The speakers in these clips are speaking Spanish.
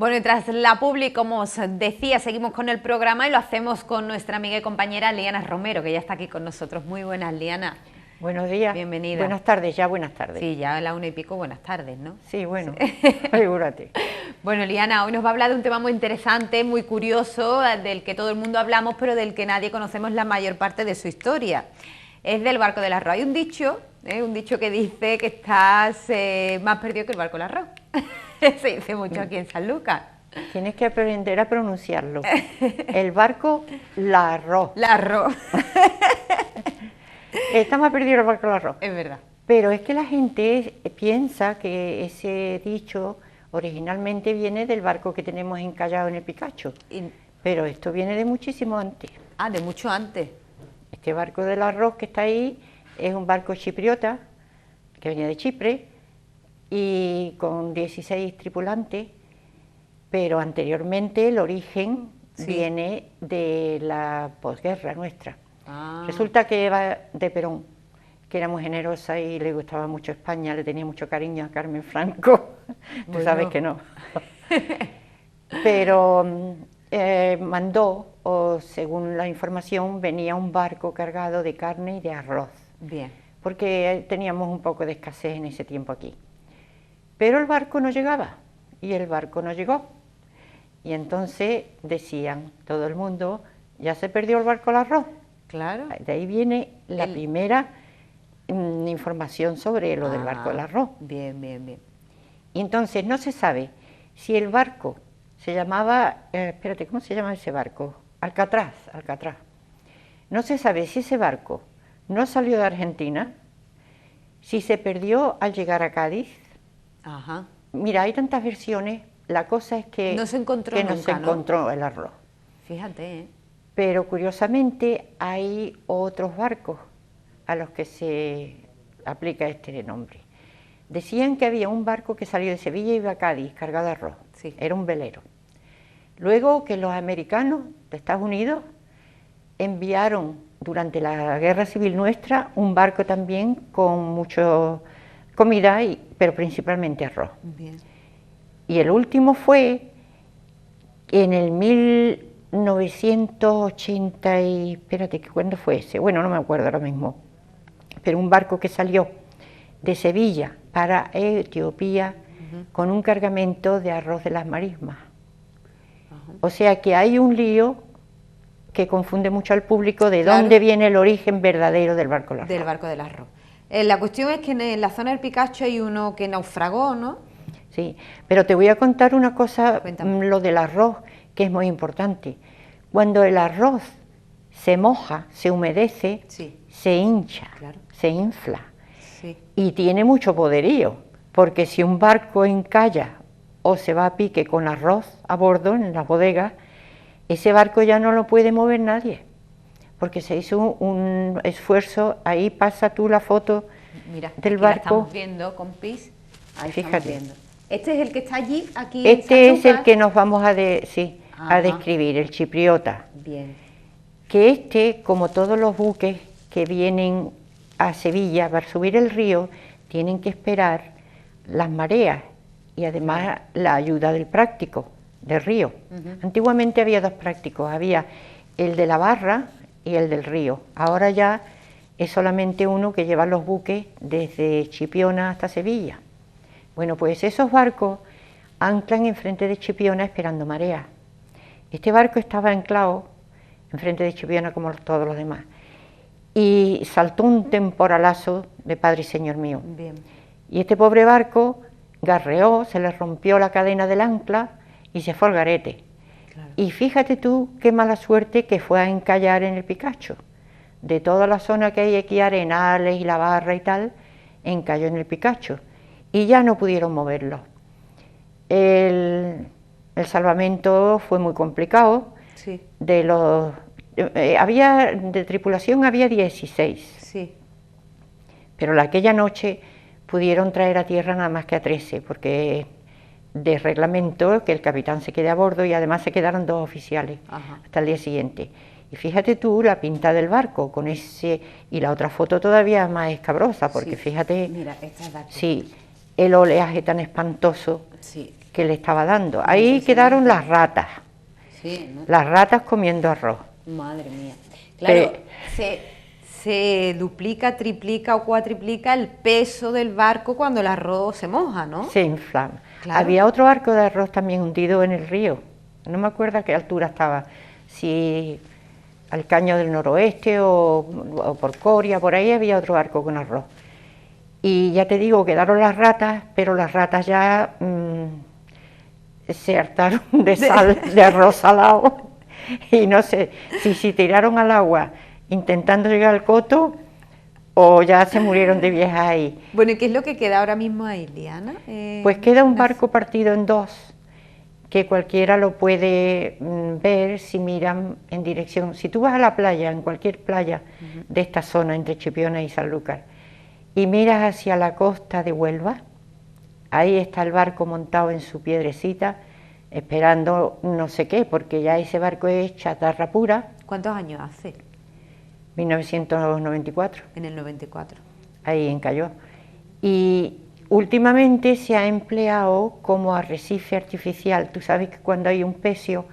Bueno, y tras la publi, como os decía, seguimos con el programa y lo hacemos con nuestra amiga y compañera Liana Romero, que ya está aquí con nosotros. Muy buenas, Liana. Buenos días. Bienvenida. Buenas tardes, ya buenas tardes. Sí, ya a la 1:00 buenas tardes, ¿no? Sí, bueno, figúrate. Bueno, Liana, hoy nos va a hablar de un tema muy interesante, muy curioso, del que todo el mundo hablamos, pero del que nadie conocemos la mayor parte de su historia. Es del barco del arroz. Hay un dicho que dice que estás más perdido que el barco del arroz. Se dice mucho aquí en San Lucas. Tienes que aprender a pronunciarlo. El barco la arroz. La arroz. Está más perdido el barco la arroz. Es verdad. Pero es que la gente piensa que ese dicho originalmente viene del barco que tenemos encallado en el Picacho. Pero esto viene de muchísimo antes. Ah, de mucho antes. Este barco del arroz que está ahí es un barco chipriota que venía de Chipre y con 16 tripulantes, pero anteriormente el origen viene de la posguerra nuestra. Resulta que era de Perón, que era muy generosa y le gustaba mucho España, le tenía mucho cariño a Carmen Franco. Tú sabes que no. Pero mandó, o según la información, venía un barco cargado de carne y de arroz. Bien. Porque teníamos un poco de escasez en ese tiempo aquí. Pero el barco no llegaba, y el barco no llegó. Y entonces decían, todo el mundo, ya se perdió el barco al arroz. Claro. De ahí viene la primera información sobre lo del barco al arroz. Bien, bien, bien. Y entonces no se sabe si el barco se llamaba, espérate, ¿cómo se llama ese barco? Alcatraz. No se sabe si ese barco no salió de Argentina, si se perdió al llegar a Cádiz. Ajá. Mira, hay tantas versiones, la cosa es que no se encontró no se encontró el arroz. Fíjate, ¿eh? Pero curiosamente hay otros barcos a los que se aplica este nombre. Decían que había un barco que salió de Sevilla y iba a Cádiz cargado de arroz. Sí. Era un velero. Luego que los americanos de Estados Unidos enviaron durante la Guerra Civil nuestra un barco también con mucha comida, pero principalmente arroz. Bien. Y el último fue en el 1980 y... espérate, ¿cuándo fue ese? Bueno, no me acuerdo ahora mismo. Pero un barco que salió de Sevilla para Etiopía con un cargamento de arroz de las marismas. O sea que hay un lío que confunde mucho al público de dónde viene el origen verdadero del barco del arroz. Del barco del arroz. La cuestión es que en la zona del Picacho hay uno que naufragó, ¿no? Sí, pero te voy a contar una cosa, Cuéntame. lo del arroz, que es muy importante. Cuando el arroz se moja, se humedece, se hincha, se infla y tiene mucho poderío, porque si un barco encalla o se va a pique con arroz a bordo en las bodegas, ese barco ya no lo puede mover nadie, porque se hizo un esfuerzo. Ahí pasa tú la foto del barco. La estamos viendo, compis. Ahí fíjate. Viendo. Este es el que está allí, aquí. Este es el que nos vamos a describir, el chipriota. Bien. Que como todos los buques que vienen a Sevilla para subir el río, tienen que esperar las mareas y además la ayuda del práctico del río. Antiguamente había dos prácticos, había el de la barra y el del río. Ahora ya es solamente uno que lleva los buques desde Chipiona hasta Sevilla. Bueno, pues esos barcos anclan enfrente de Chipiona esperando marea. Este barco estaba anclado enfrente de Chipiona como todos los demás. Y saltó un temporalazo de Padre y Señor mío. Bien. Y este pobre barco garreó, se le rompió la cadena del ancla y se fue al garete. Claro. Y fíjate tú qué mala suerte que fue a encallar en el Picacho. De toda la zona que hay aquí, Arenales y la Barra y tal, encalló en el Picacho. Y ya no pudieron moverlo. El salvamento fue muy complicado. Sí. De tripulación había 16. Sí. Pero aquella noche pudieron traer a tierra nada más que a 13, porque de reglamento que el capitán se quede a bordo y además se quedaron 2 oficiales hasta el día siguiente. Y fíjate tú la pinta del barco con ese, y la otra foto todavía más escabrosa, porque fíjate, mira, esta es la que... sí, el oleaje tan espantoso, que le estaba dando. Ahí quedaron las ratas, Sí, ¿no? las ratas comiendo arroz. Madre mía. Claro, se duplica, triplica o cuatriplica el peso del barco cuando el arroz se moja, ¿no? Se inflama. Claro. Había otro barco de arroz también hundido en el río. No me acuerdo a qué altura estaba, si al Caño del Noroeste o por Coria, por ahí había otro barco con arroz. Y ya te digo, quedaron las ratas, pero las ratas ya se hartaron de sal, de arroz salado. Y no sé si tiraron al agua intentando llegar al coto o ya se murieron de viejas ahí. Bueno, ¿y qué es lo que queda ahora mismo ahí, Liana? Pues queda un barco partido en dos, que cualquiera lo puede ver si miran en dirección. Si tú vas a la playa, en cualquier playa de esta zona entre Chipiona y Sanlúcar, y miras hacia la costa de Huelva, ahí está el barco montado en su piedrecita, esperando no sé qué, porque ya ese barco es chatarra pura. ¿Cuántos años hace? 1994. En el 94. Ahí en Cayó. Y últimamente se ha empleado como arrecife artificial. Tú sabes que cuando hay un pecio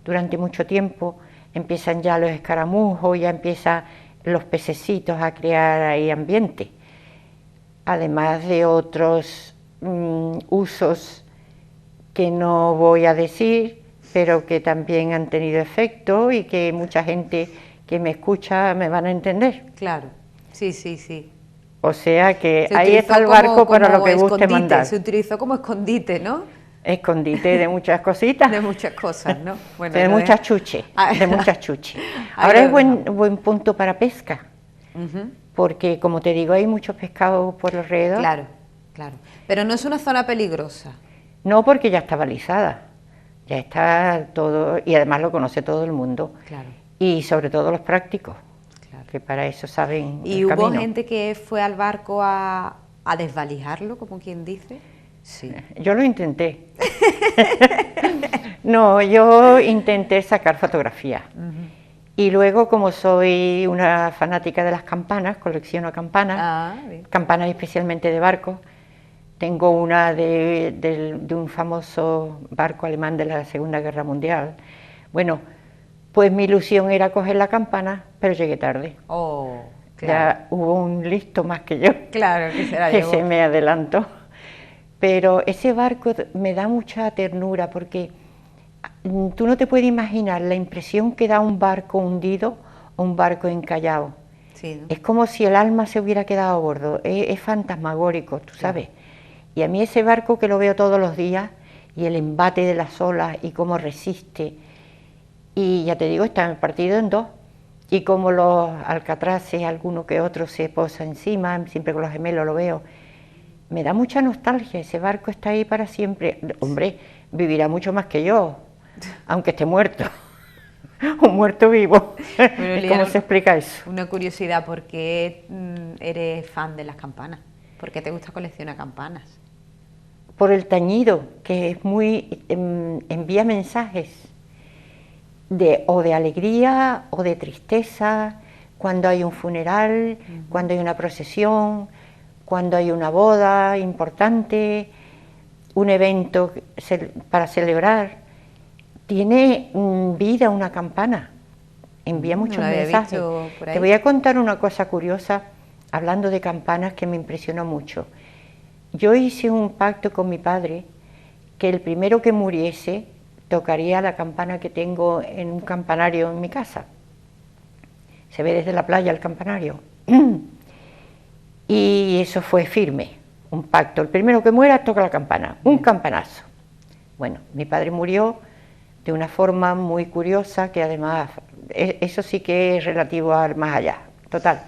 durante mucho tiempo empiezan ya los escaramujos, ya empiezan los pececitos a crear ahí ambiente, además de otros usos que no voy a decir, pero que también han tenido efecto y que mucha gente que me escucha me van a entender. Claro, sí, sí, sí. O sea que Se ahí utilizó está el barco para lo que guste escondite, mandar. Se utilizó como escondite, ¿no? Escondite de muchas cositas. De muchas cosas, ¿no? Bueno, de muchas chuches, de muchas chuches. Ahora es buen punto para pesca, porque como te digo, hay muchos pescados por alrededor. Claro, claro. Pero no es una zona peligrosa. No, porque ya está balizada, ya está todo, y además lo conoce todo el mundo. Claro. Y sobre todo los prácticos, Claro. que para eso saben ¿Y el hubo camino. gente que fue al barco a desvalijarlo, como quien dice? Sí. Yo lo intenté. No, yo intenté sacar fotografías. Y luego, como soy una fanática de las campanas, colecciono campanas, campanas especialmente de barcos. Tengo una de un famoso barco alemán de la Segunda Guerra Mundial. Bueno, pues mi ilusión era coger la campana, pero llegué tarde. Oh, claro. Ya hubo un listo más que yo, Claro, que se la que llevó. se me adelantó. Pero ese barco me da mucha ternura porque tú no te puedes imaginar la impresión que da un barco hundido o un barco encallado. Sí, ¿no? Es como si el alma se hubiera quedado a bordo, es fantasmagórico, tú sabes. Y a mí ese barco que lo veo todos los días y el embate de las olas y cómo resiste, y ya te digo, está partido en dos, y como los alcatraces, alguno que otro se posa encima, siempre con los gemelos lo veo. Me da mucha nostalgia, ese barco está ahí para siempre. Hombre, vivirá mucho más que yo, aunque esté muerto. Un muerto vivo. Bueno, ¿Cómo se explica eso? Una curiosidad, ¿por qué eres fan de las campanas? ¿Por qué te gusta coleccionar campanas? Por el tañido, que es muy envía mensajes o de alegría o de tristeza, cuando hay un funeral, cuando hay una procesión, cuando hay una boda importante, un evento para celebrar. Tiene vida una campana, envía muchos mensajes. Te voy a contar una cosa curiosa, hablando de campanas, que me impresionó mucho. Yo hice un pacto con mi padre, que el primero que muriese tocaría la campana que tengo en un campanario en mi casa. Se ve desde la playa el campanario. Y eso fue firme, un pacto. El primero que muera toca la campana, un campanazo. Bueno, mi padre murió de una forma muy curiosa, que además, eso sí que es relativo al más allá, total.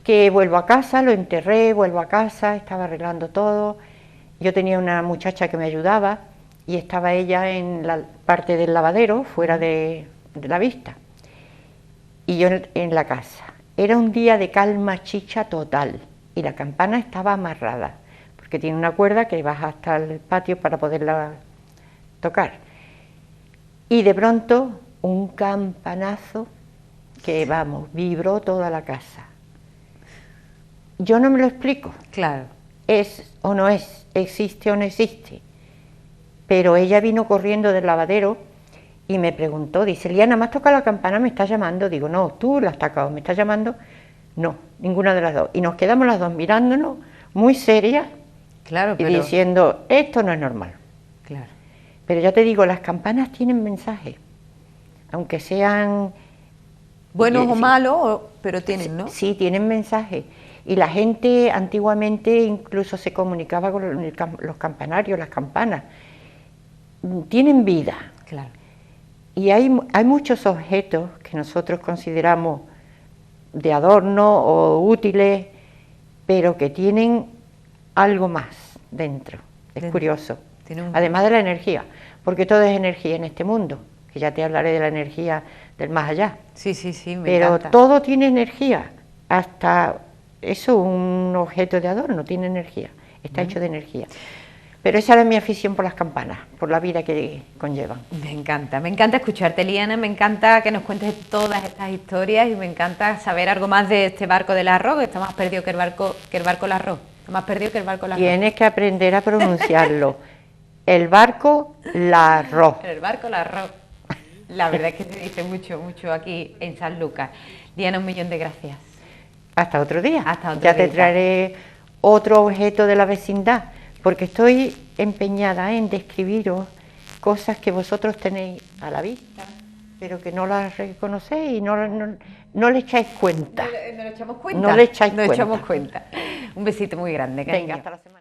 Que vuelvo a casa, lo enterré, vuelvo a casa, estaba arreglando todo. Yo tenía una muchacha que me ayudaba y estaba ella en la parte del lavadero, fuera de la vista. Y yo en la casa. Era un día de calma chicha total y la campana estaba amarrada, porque tiene una cuerda que baja hasta el patio para poderla tocar. Y de pronto un campanazo que, vamos, vibró toda la casa. Yo no me lo explico. Claro. Es o no es, existe o no existe. pero ella vino corriendo del lavadero y me preguntó, dice, Liana, ¿me has tocado la campana? ¿Me estás llamando? Digo, no, tú la has tocado, ¿me estás llamando? No, ninguna de las dos. Y nos quedamos las dos mirándonos, muy serias, Claro, y diciendo, esto no es normal. Claro. Pero ya te digo, las campanas tienen mensajes, aunque sean... Buenos o sí, malos, pero tienen, ¿no? Sí, tienen mensajes. Y la gente antiguamente incluso se comunicaba con los campanarios, las campanas. Tienen vida. Claro. Y hay muchos objetos que nosotros consideramos de adorno o útiles, pero que tienen algo más dentro. Es curioso. Además de la energía, porque todo es energía en este mundo, que ya te hablaré de la energía del más allá. Sí, me pero encanta. todo tiene energía, hasta eso, un objeto de adorno tiene energía, está hecho de energía. Pero esa era mi afición por las campanas, por la vida que conllevan. Me encanta escucharte, Liana, me encanta que nos cuentes todas estas historias y me encanta saber algo más de este barco del arroz, que está más perdido que el barco del arroz. Está más perdido que el barco del arroz. Tienes que aprender a pronunciarlo. El barco Larroz. El barco Larroz. La verdad es que se dice mucho aquí en San Lucas. Liana, 1.000.000 de gracias. Hasta otro día. Hasta otro ya día. Te traeré otro objeto de la vecindad, porque estoy empeñada en describiros cosas que vosotros tenéis a la vista, pero que no las reconocéis y no le echáis cuenta. ¿No le echamos cuenta? No le echáis cuenta. Un besito muy grande. Venga, hasta la semana.